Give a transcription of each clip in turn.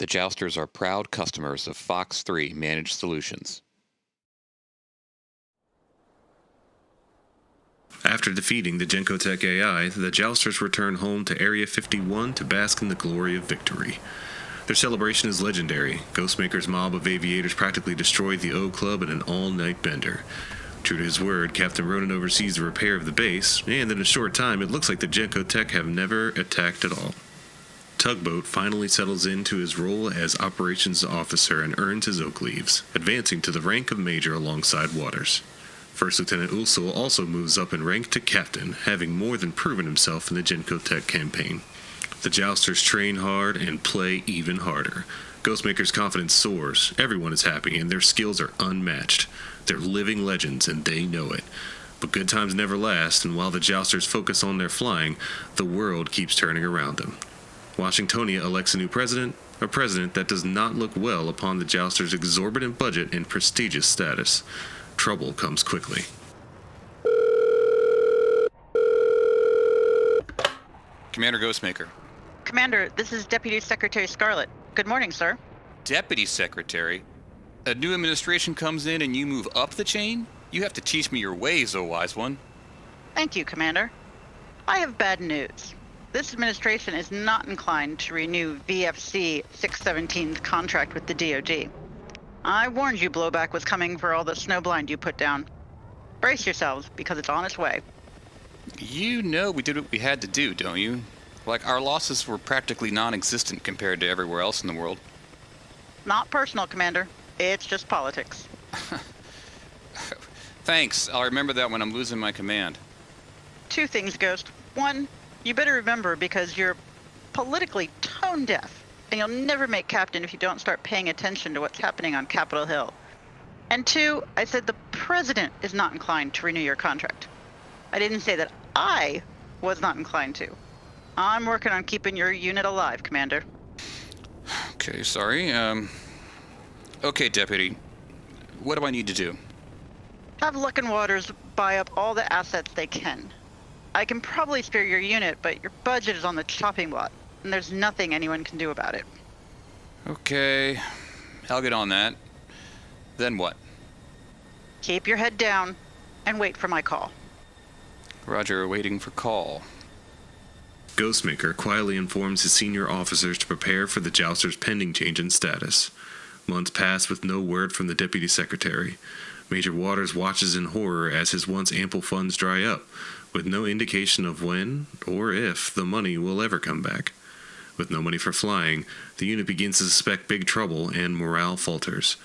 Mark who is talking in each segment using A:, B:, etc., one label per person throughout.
A: The Jousters are proud customers of Fox 3 Managed Solutions.
B: After defeating the Genkotech AI, the Jousters return home to Area 51 to bask in the glory of victory. Their celebration is legendary. Ghostmaker's mob of aviators practically destroyed the O Club in an all-night bender. True to his word, Captain Ronan oversees the repair of the base, and in a short time it looks like the Genkotech have never attacked at all. Tugboat finally settles into his role as operations officer and earns his oak leaves, advancing to the rank of major alongside Waters. First Lieutenant Ulsul also moves up in rank to captain, having more than proven himself in the Genkotech campaign. The Jousters train hard and play even harder. Ghostmaker's confidence soars, everyone is happy, and their skills are unmatched. They're living legends, and they know it. But good times never last, and while the Jousters focus on their flying, the world keeps turning around them. Washingtonia elects a new president, a president that does not look well upon the Jousters' exorbitant budget and prestigious status. Trouble comes quickly.
A: Commander Ghostmaker.
C: Commander, this is Deputy Secretary Scarlet. Good morning, sir.
A: Deputy Secretary? A new administration comes in and you move up the chain? You have to teach me your ways, O wise one.
C: Thank you, Commander. I have bad news. This administration is not inclined to renew VFC 617's contract with the DoD. I warned you blowback was coming for all the snowblind you put down. Brace yourselves, because it's on its way.
A: You know we did what we had to do, don't you? Like, our losses were practically non-existent compared to everywhere else in the world.
C: Not personal, Commander. It's just politics.
A: Thanks. I'll remember that when I'm losing my command.
C: Two things, Ghost. One, you better remember because you're politically tone deaf, and you'll never make captain if you don't start paying attention to what's happening on Capitol Hill. And two, I said the president is not inclined to renew your contract. I didn't say that I was not inclined to. I'm working on keeping your unit alive, Commander.
A: Okay, sorry. Okay, Deputy. What do I need to do?
C: Have Luck and Waters buy up all the assets they can. I can probably spare your unit, but your budget is on the chopping block, and there's nothing anyone can do about it.
A: Okay, I'll get on that. Then what?
C: Keep your head down and wait for my call.
A: Roger, waiting for call.
B: Ghostmaker quietly informs his senior officers to prepare for the Jousters' pending change in status. Months pass with no word from the Deputy Secretary. Major Waters watches in horror as his once ample funds dry up, with no indication of when or if the money will ever come back. With no money for flying, the unit begins to suspect big trouble and morale falters.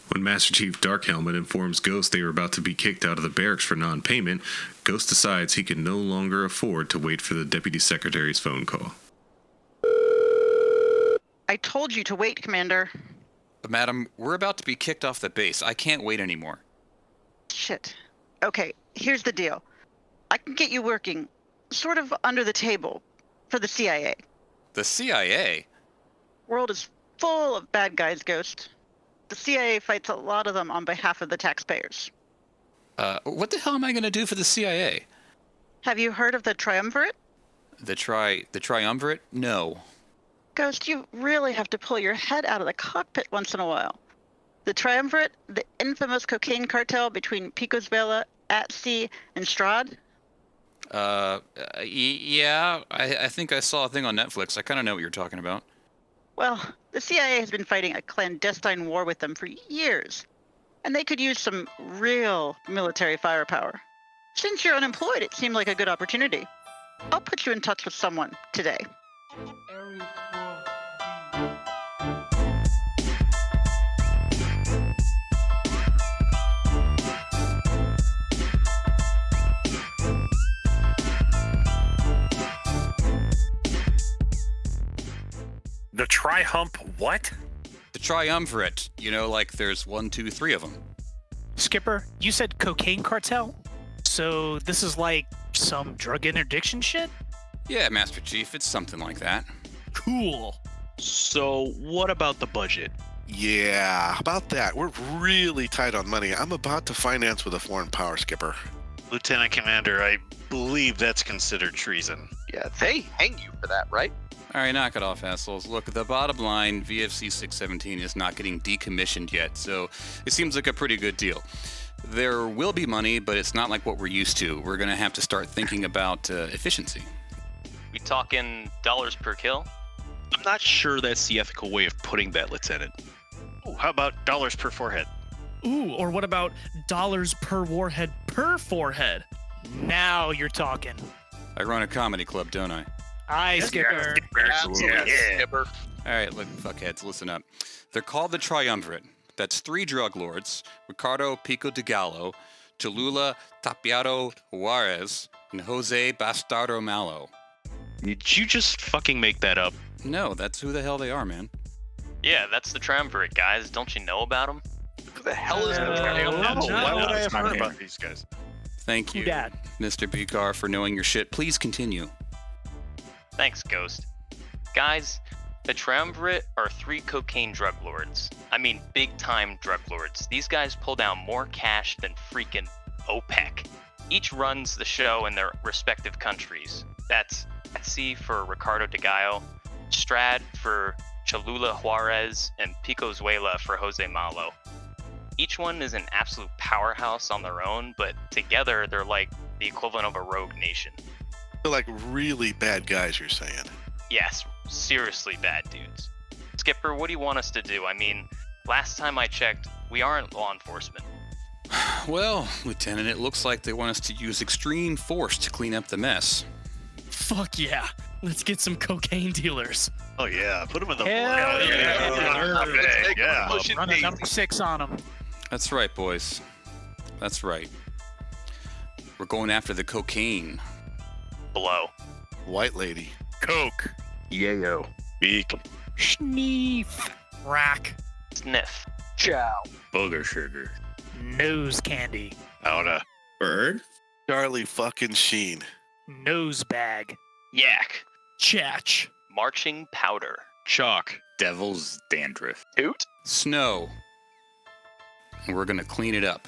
B: When Master Chief Darkhelmet informs Ghost they are about to be kicked out of the barracks for non-payment, Ghost decides he can no longer afford to wait for the Deputy Secretary's phone call.
C: I told you to wait, Commander.
A: Madam, we're about to be kicked off the base. I can't wait anymore.
C: Shit. Okay, here's the deal. I can get you working, sort of under the table, for the CIA.
A: The CIA?
C: World is full of bad guys, Ghost. The CIA fights a lot of them on behalf of the taxpayers.
A: What the hell am I going to do for the CIA?
C: Have you heard of the Triumvirate?
A: The Triumvirate? No.
C: Ghost, you really have to pull your head out of the cockpit once in a while. The Triumvirate, the infamous cocaine cartel between Picos Vela, At Sea, and Strahd?
A: Yeah, I think I saw a thing on Netflix. I kind of know what you're talking about.
C: Well, the CIA has been fighting a clandestine war with them for years, and they could use some real military firepower. Since you're unemployed, it seemed like a good opportunity. I'll put you in touch with someone today.
D: Aries.
E: The tri-hump what?
A: The Triumvirate. You know, like there's 1, 2, 3 of them.
D: Skipper, you said cocaine cartel? So this is like some drug interdiction shit?
A: Yeah, Master Chief, it's something like that.
D: Cool.
F: So what about the budget?
G: Yeah, about that. We're really tight on money. I'm about to finance with a foreign power, Skipper.
F: Lieutenant Commander, I believe that's considered treason.
H: Yeah, they hang you for that, right?
A: All right, knock it off, assholes. Look, the bottom line, VFC 617 is not getting decommissioned yet, so it seems like a pretty good deal. There will be money, but it's not like what we're used to. We're going to have to start thinking about efficiency.
E: We talking dollars per kill?
F: I'm not sure that's the ethical way of putting that, Lieutenant.
H: Ooh, how about dollars per forehead?
I: Ooh, or what about dollars per warhead per forehead?
D: Now you're talking.
A: I run a comedy club, don't I?
D: Aye, Skipper.
F: Skipper.
A: All right, look, fuckheads, listen up. They're called the Triumvirate. That's 3 drug lords, Ricardo Pico de Gallo, Cholula Tapiado Juarez, and Jose Bastardo Malo.
F: Did you just fucking make that up?
A: No, that's who the hell they are, man.
E: Yeah, that's the Triumvirate, guys. Don't you know about them?
F: Who the hell is
H: Why would I have heard about these guys?
A: Thank you,
D: dat?
A: Mr. Picard, for knowing your shit. Please continue.
E: Thanks, Ghost. Guys, the Triumvirate are 3 cocaine drug lords. I mean, big-time drug lords. These guys pull down more cash than freaking OPEC. Each runs the show in their respective countries. That's C for Ricardo de Gallo, Strad for Cholula Juarez, and Picozuela for Jose Malo. Each one is an absolute powerhouse on their own, but together they're like the equivalent of a rogue nation.
G: They're like really bad guys, you're saying.
E: Yes, seriously bad dudes. Skipper, what do you want us to do? I mean, last time I checked, we aren't law enforcement.
A: Well, Lieutenant, it looks like they want us to use extreme force to clean up the mess.
I: Fuck yeah. Let's get some cocaine dealers.
H: Oh yeah, put them in the
D: Hell
H: yeah.
D: Run a number 6 on them.
A: That's right, boys. That's right. We're going after the cocaine.
E: Blow.
G: White lady.
H: Coke.
F: Yayo.
H: Beak.
I: Schneef. Rack.
E: Sniff.
F: Chow.
H: Booger sugar.
D: Nose candy.
H: Outa.
B: Bird?
G: Charlie fucking Sheen.
D: Nose bag.
E: Yak.
I: Chatch.
E: Marching powder.
F: Chalk.
H: Devil's dandruff.
E: Hoot.
A: Snow. And we're gonna clean it up.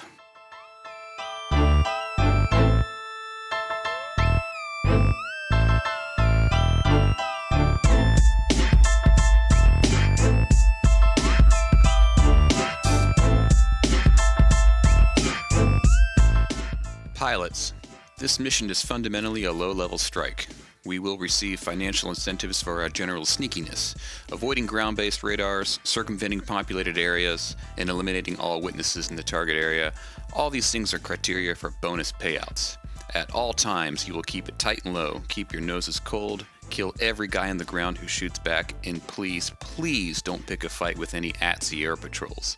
A: Pilots, this mission is fundamentally a low-level strike. We will receive financial incentives for our general sneakiness, avoiding ground-based radars, circumventing populated areas, and eliminating all witnesses in the target area. All these things are criteria for bonus payouts. At all times, you will keep it tight and low, keep your noses cold, kill every guy on the ground who shoots back, and please, please don't pick a fight with any ATSI air patrols.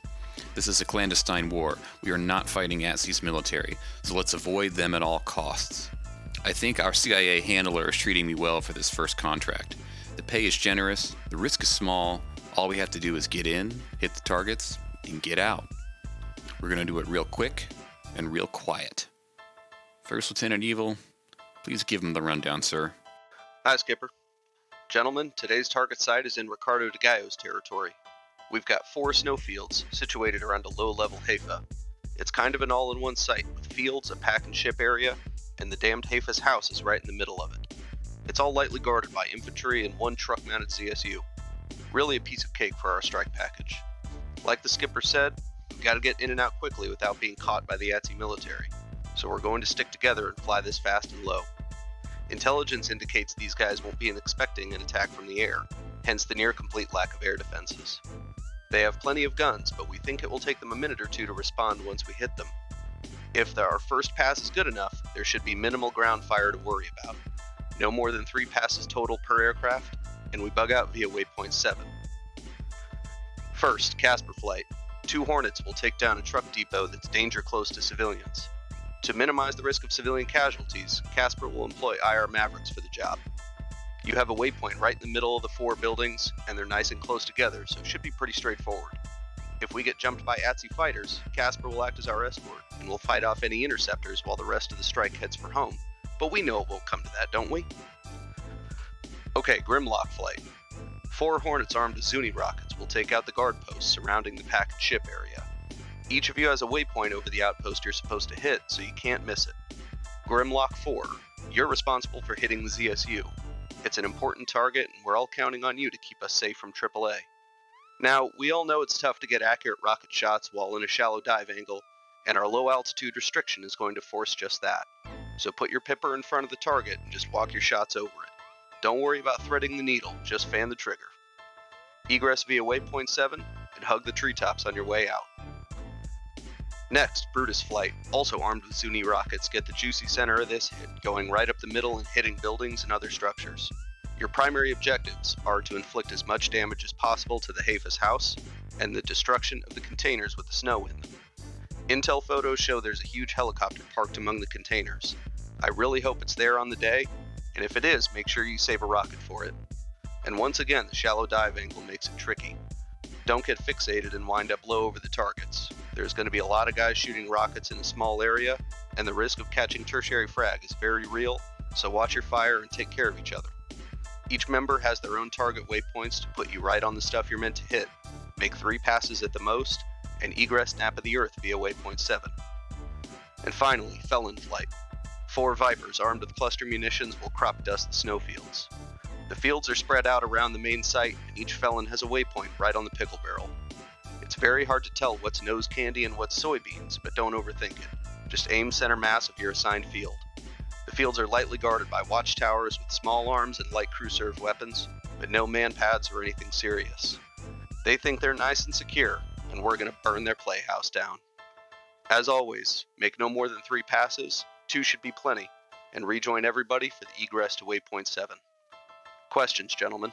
A: This is a clandestine war. We are not fighting ATSI's military, so let's avoid them at all costs. I think our CIA handler is treating me well for this first contract. The pay is generous, the risk is small, all we have to do is get in, hit the targets, and get out. We're gonna do it real quick and real quiet. First Lieutenant Evil, please give him the rundown, sir.
J: Hi, Skipper. Gentlemen, today's target site is in Ricardo de Gallo's territory. We've got 4 snowfields situated around a low-level Haifa. It's kind of an all-in-one site, with fields, a pack and ship area, and the damned Haifa's house is right in the middle of it. It's all lightly guarded by infantry and 1 truck-mounted ZSU. Really a piece of cake for our strike package. Like the skipper said, we've got to get in and out quickly without being caught by the ATSI military, so we're going to stick together and fly this fast and low. Intelligence indicates these guys won't be expecting an attack from the air, hence the near-complete lack of air defenses. They have plenty of guns, but we think it will take them a minute or 2 to respond once we hit them. If our first pass is good enough, there should be minimal ground fire to worry about. No more than 3 passes total per aircraft, and we bug out via waypoint 7. First, Casper flight. 2 Hornets will take down a truck depot that's danger close to civilians. To minimize the risk of civilian casualties, Casper will employ IR Mavericks for the job. You have a waypoint right in the middle of the 4 buildings, and they're nice and close together, so it should be pretty straightforward. If we get jumped by ATSI fighters, Casper will act as our escort, and we'll fight off any interceptors while the rest of the strike heads for home. But we know it won't come to that, don't we? Okay, Grimlock flight. 4 Hornets armed with Zuni rockets will take out the guard posts surrounding the pack and ship area. Each of you has a waypoint over the outpost you're supposed to hit, so you can't miss it. Grimlock 4. You're responsible for hitting the ZSU. It's an important target, and we're all counting on you to keep us safe from AAA. Now, we all know it's tough to get accurate rocket shots while in a shallow dive angle, and our low altitude restriction is going to force just that. So put your pipper in front of the target and just walk your shots over it. Don't worry about threading the needle, just fan the trigger. Egress via waypoint 7, and hug the treetops on your way out. Next, Brutus Flight, also armed with Zuni rockets, get the juicy center of this hit, going right up the middle and hitting buildings and other structures. Your primary objectives are to inflict as much damage as possible to the Hafa's house, and the destruction of the containers with the snow in them. Intel photos show there's a huge helicopter parked among the containers. I really hope it's there on the day, and if it is, make sure you save a rocket for it. And once again, the shallow dive angle makes it tricky. Don't get fixated and wind up low over the targets. There's going to be a lot of guys shooting rockets in a small area, and the risk of catching tertiary frag is very real, so watch your fire and take care of each other. Each member has their own target waypoints to put you right on the stuff you're meant to hit. Make 3 passes at the most, and egress nap of the earth via waypoint 7. And finally, Felon Flight. 4 Vipers armed with cluster munitions will crop dust the snowfields. The fields are spread out around the main site, and each Felon has a waypoint right on the pickle barrel. It's very hard to tell what's nose candy and what's soybeans, but don't overthink it. Just aim center mass of your assigned field. The fields are lightly guarded by watchtowers with small arms and light crew-served weapons, but no man-pads or anything serious. They think they're nice and secure, and we're going to burn their playhouse down. As always, make no more than 3 passes, 2 should be plenty, and rejoin everybody for the egress to waypoint 7. Questions, gentlemen?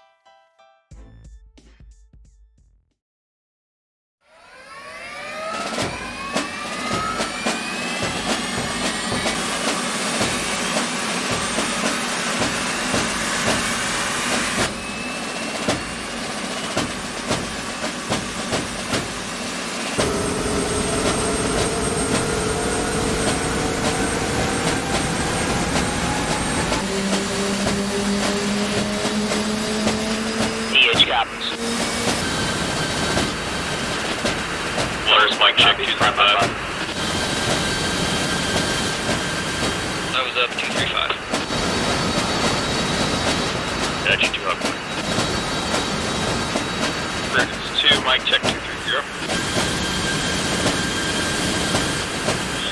F: Mike, check 235. That was up 235. Edge 2 up. Brutus 2, Mike, check 230.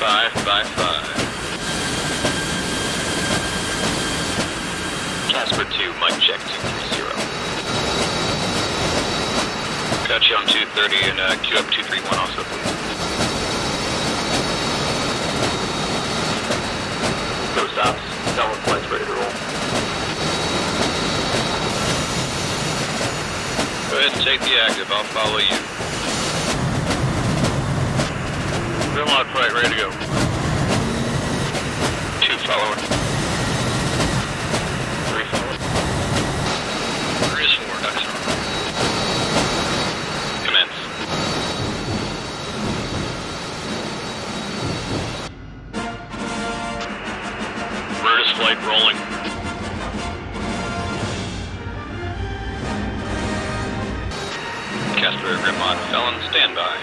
F: 555. Casper 2, Mike, check 230. Got you on 230 and queue up 231 also, please. No stops. Downward flight's ready to roll. Go ahead and take the active. I'll follow you. Grimlock flight ready to go. 2 following. 3 following. There is 4 ducks on. Commence. Brutus flight rolling. Casper, Grimlock, Felon, standby.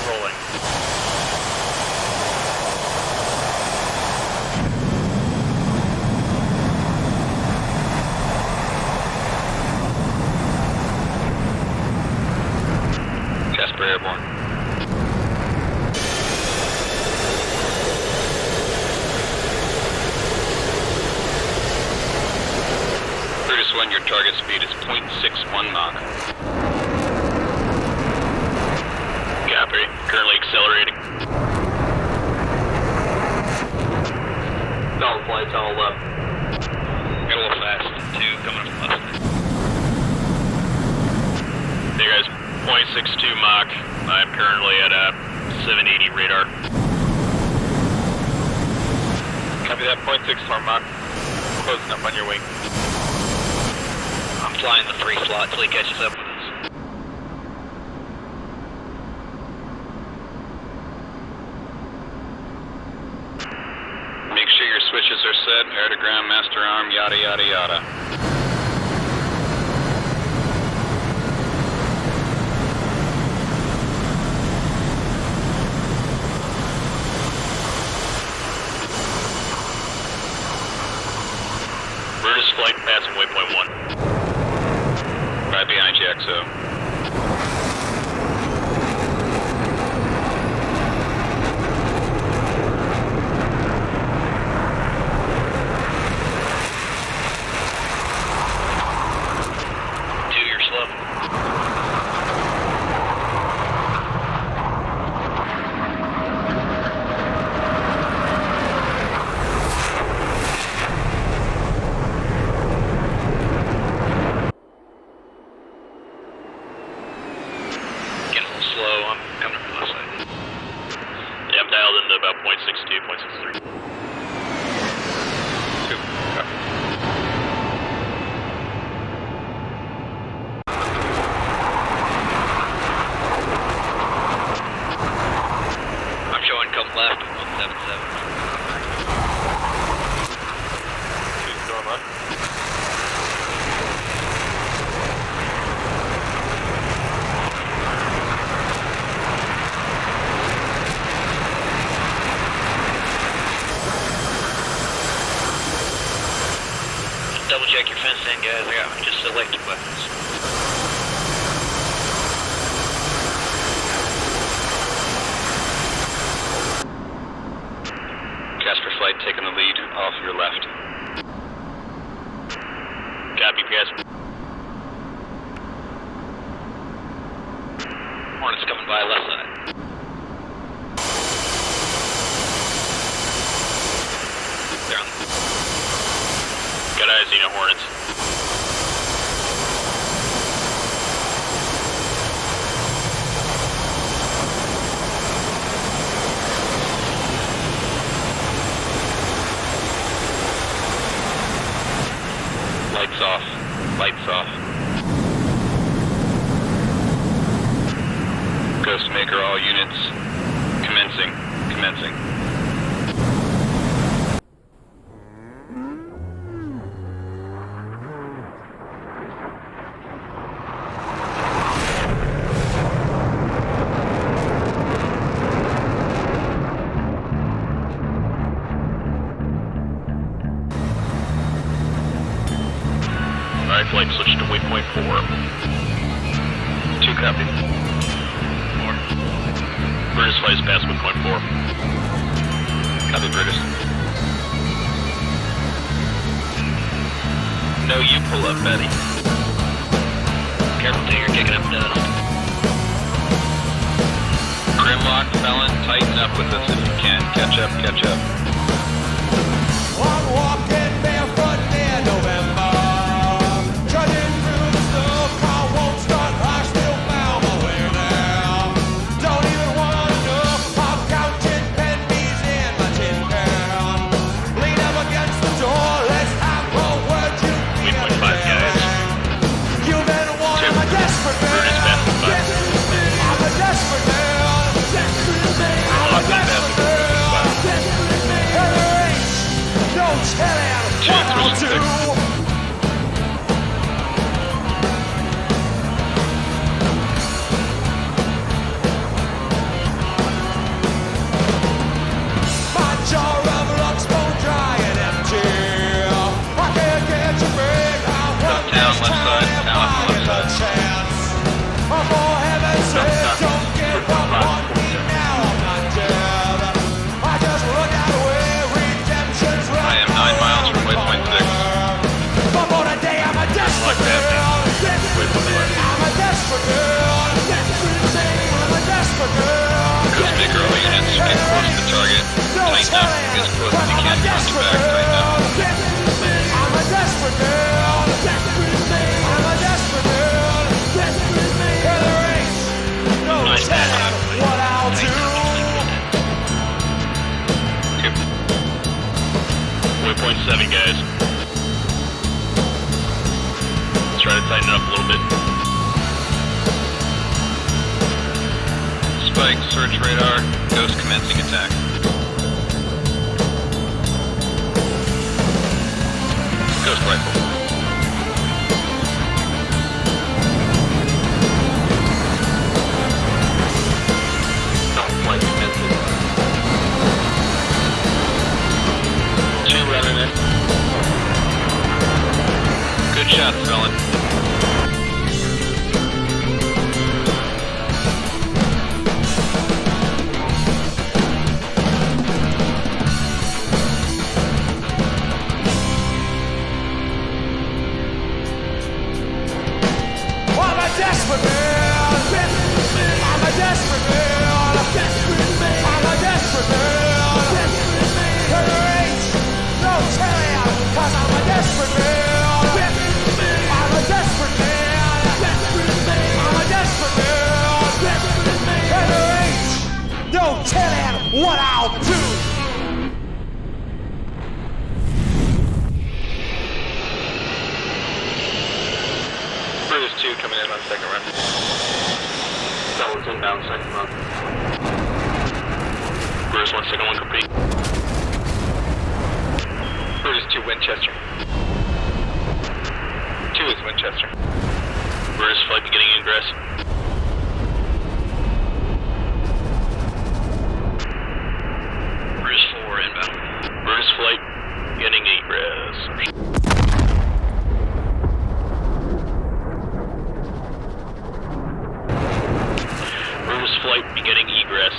F: Rolling. Casper airborne. Brutus 1, your target speed is 0.61 Mach. Copy. Currently accelerating. All flights all up. Got a little fast. 2 coming up left. Hey guys, 0.62 Charlie at 780 radar. Copy that, 0.6 storm mark. Closing up on your wing. I'm flying the 3 slot till he catches up with us.
A: Make sure your switches are set, air to ground, master arm, yada yada yada.
F: Brutus flight passing waypoint 1.
A: Right behind you, XO.
F: Double check your fence in, guys. I got just selected weapons.
A: Casper flight taking the lead off your left.
F: Copy, guys. Hornets coming by left side. They're on. Got eyes, Xeno Hornets.
A: Lights off. Lights off. Ghostmaker, all units. Commencing. Commencing.
F: Alright, flight switch to waypoint 4. 2 copy. 4. Brutus flies past waypoint 4.
A: Copy, Brutus.
F: No, you pull up, Betty. Careful, till you're kicking up dust.
A: Grimlock, Felon, tighten up with us if you can. Catch up, catch up.
K: I'm walking barefoot near November. Trudging through the snow, car won't start, I still found my way there. Don't even wanna know, I'm counting pennies in my tin can. Lean up against the door, let's have a word, you feel
F: Waypoint 5, guys.
K: You've been one of my desperate
F: Brutus
K: man.
F: passing 5.
K: I'm a desperate man. I'm a desperate man. And there ain't no telling what I'll do. My jaw looks bone dry and empty. I can't get you big. I want
A: Down,
K: this
A: left side,
K: time
A: down,
K: and
A: left
K: find a
A: side.
K: chance. Oh, for heaven's sake, don't give up on me now. I'm not dead. I just look out where redemption's right.
A: I am 9 miles from waypoint 6.
K: But for today, I'm a desperate girl. I'm a desperate girl. I'm a desperate girl.
A: Ghostmaker, all units, get close to the target. Tighten up, get as close as you can. Front to back, tighten up.
K: I'm a desperate girl. I'm a desperate girl. And there ain't no telling what
F: guys. Let's try to tighten it up a little bit.
A: Spike, search radar, Ghost commencing attack. Ghost rifle.
F: Flight commencing. 2 running it.
A: Good shot, felon.
K: I'm a desperate man. I'm a desperate man. I'm a desperate man. There ain't no telling, 'cause I'm a desperate man. I'm a desperate man. I'm a desperate man. And there ain't no telling what I'll do.
F: Bruce 2 coming in on second run. That one's inbound, second run. Bruce 1, second one complete. Bruce 2, Winchester. 2 is Winchester. Bruce, flight beginning ingress. Bruce 4, inbound. Bruce, flight beginning egress. Bruce, flight beginning egress.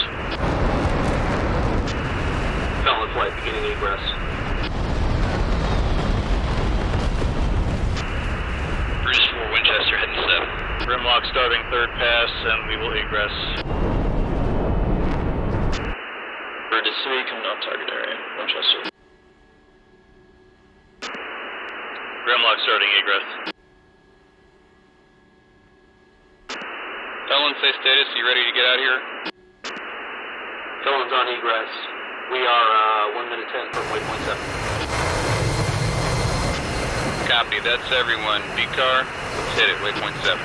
F: Felon flight beginning egress. Bruce 4, Winchester heading 7. Grimlock starting third pass, and we will egress. Brutus 3 coming on target area, Winchester. Grimlock starting egress.
A: Felon, say status, you ready to get out of here?
F: Felon's on egress. We are 1 minute 10 from waypoint 7.
A: Copy, that's everyone. B-car, let's hit it, waypoint 7.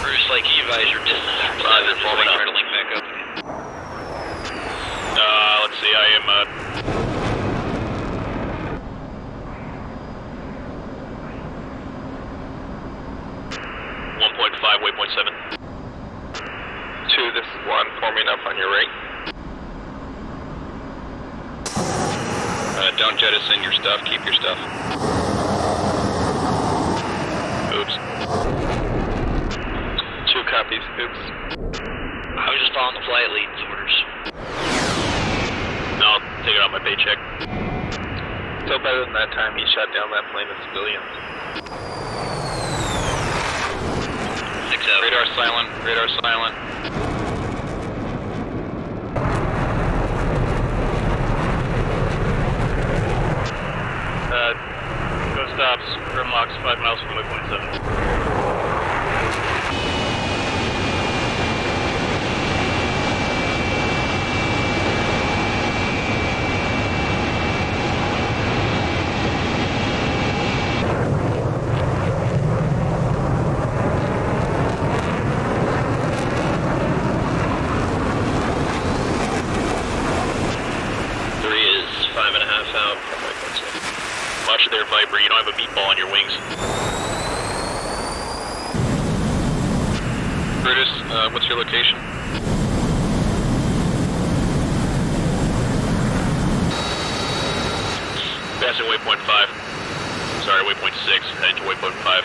F: Bruce, like Eva, is your distance from
A: Roger, falling
F: try
A: out.
F: to link back up. Let's see, I am, 1.5, waypoint 7. 2, this is 1, forming up on your right.
A: Don't jettison your stuff, keep your stuff. Oops.
F: 2 copies, oops. I was just following the flight lead's orders. No, I'll take it on my paycheck. Still better than that time he shot down that plane of civilians. 6-0.
A: Radar silent, radar silent.
F: Go stops, Grimlock's 5 miles from waypoint 7. Watch it there, Viper. You don't have a meatball on your wings.
A: Brutus, what's your location?
F: Passing waypoint 5. Sorry, waypoint 6. Heading to waypoint 5.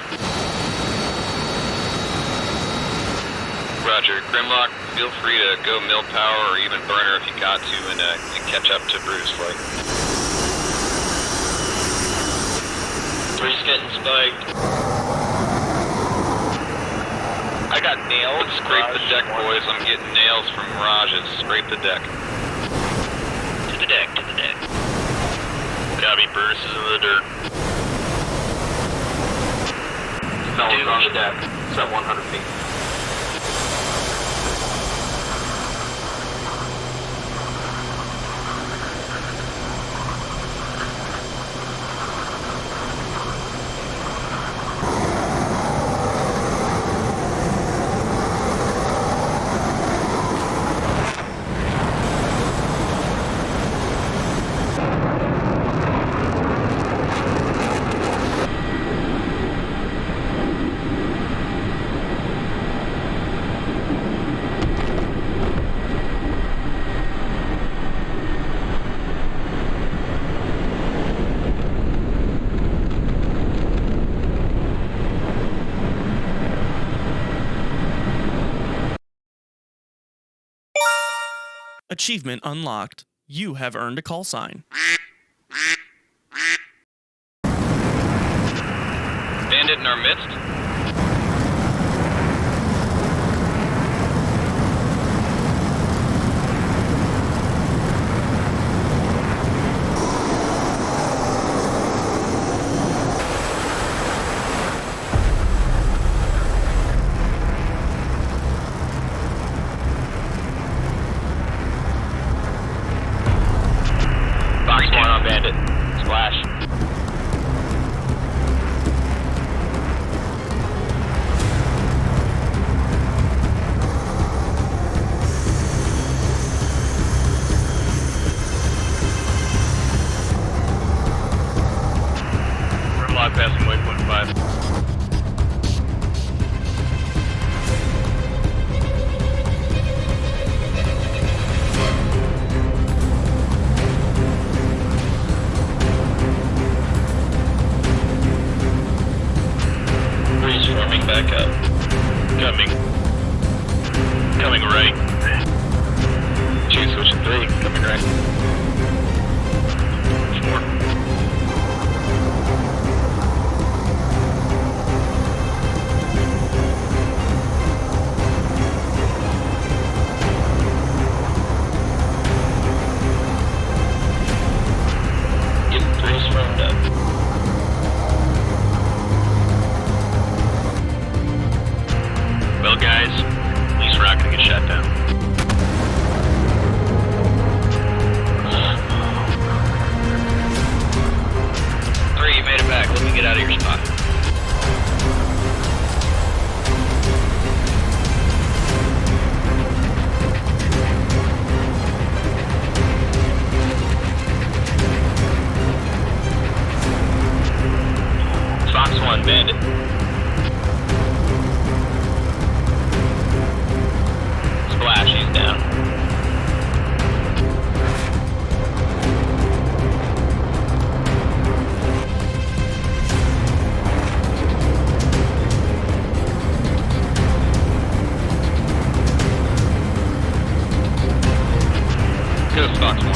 A: Roger. Grimlock, feel free to go mill power or even burner if you got to and catch up to Brutus' flight.
F: 3's getting spiked. I got nailed.
A: Scrape the deck, boys. I'm getting nails from mirages. Scrape the deck.
F: To the deck, to the deck. Copy, Brutus is in the dirt. Felon's on the deck. It's at 100 feet.
I: Achievement unlocked. You have earned a call sign.
F: Bandit in our midst. Box 1 on Bandit. Splash. Rimlock passing waypoint 5. Breeze forming back up. Coming. Coming right. 2 switching 3. Coming right. 4. Get 3's formed up. Well, guys, at least we're not gonna get shot down. 3, you made it back. Let me get out of your spot. Fox 1, Bandit. Splash, he's down. Ghost Fox 1.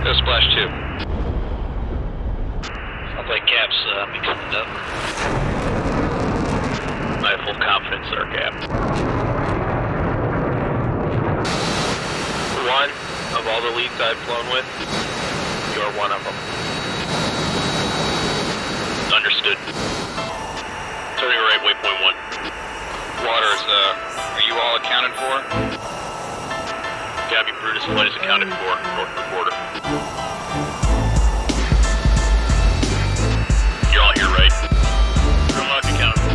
F: Go Splash 2. Sounds like Cap's mixing it up. I have full confidence in our Cap. 1 of all the leads I've flown with, you're one of them. Understood. Turning right, waypoint 1. Waters, are you all accounted for? Gabby Brutus Flight is accounted for, north of the border. You're all here, right? Grimlock accounted for.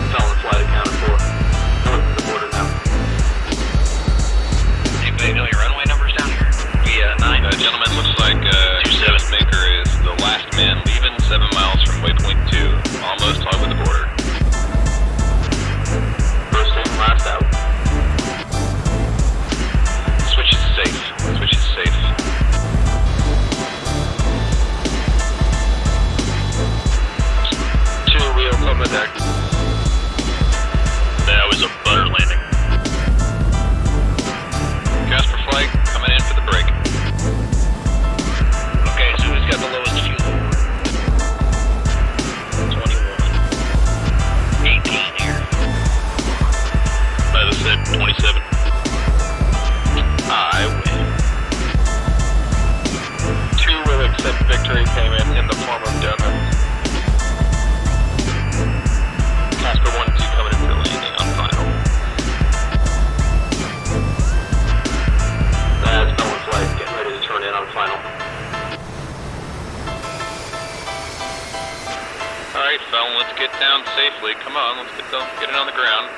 F: Felon Flight accounted for, north of the border now. Anybody know your runway numbers down here? Yeah, 9. Gentlemen, looks like Maker is the last man leaving, 7 miles from waypoint 2, almost over the border.
K: First in, last out.
F: Switch is safe. Switch is safe.
K: Two wheels on the deck.
F: That was a butter landing. Casper Flight coming in for the break.
K: Okay, so who's got the lowest fuel? 21. 18 here.
F: As I said, 27.
K: I win. 2 will accept victory payment in the form of donuts. Casper 1 and 2 coming in for landing on final. That's Felon Flight getting ready to turn in on final.
F: Alright, Felon, let's get down safely. Come on, let's get it on the ground.